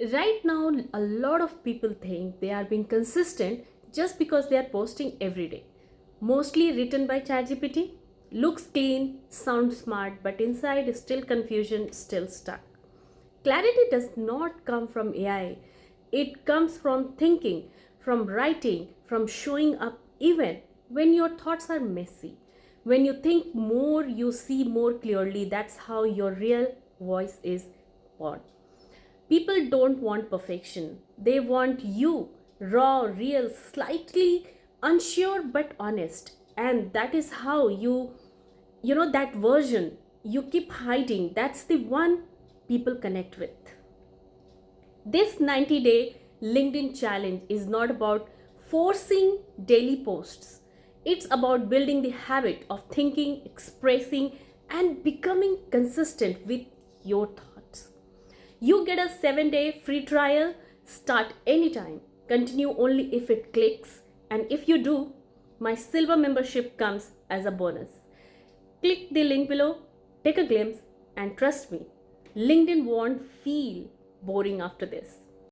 Right now, a lot of people think they are being consistent just because they are posting every day. Mostly written by ChatGPT. Looks clean, sounds smart, but inside is still confusion, still stuck. Clarity does not come from AI. It comes from thinking, from writing, from showing up even when your thoughts are messy. When you think more, you see more clearly. That's how your real voice is born. People don't want perfection. They want you, raw, real, slightly unsure but honest. And that is how that version you keep hiding, that's the one people connect with. This 90-day LinkedIn challenge is not about forcing daily posts. It's about building the habit of thinking, expressing, and becoming consistent with your thoughts. You get a 7-day free trial. Start anytime. Continue only if it clicks. And if you do, my silver membership comes as a bonus. Click the link below, take a glimpse, and trust me, LinkedIn won't feel boring after this.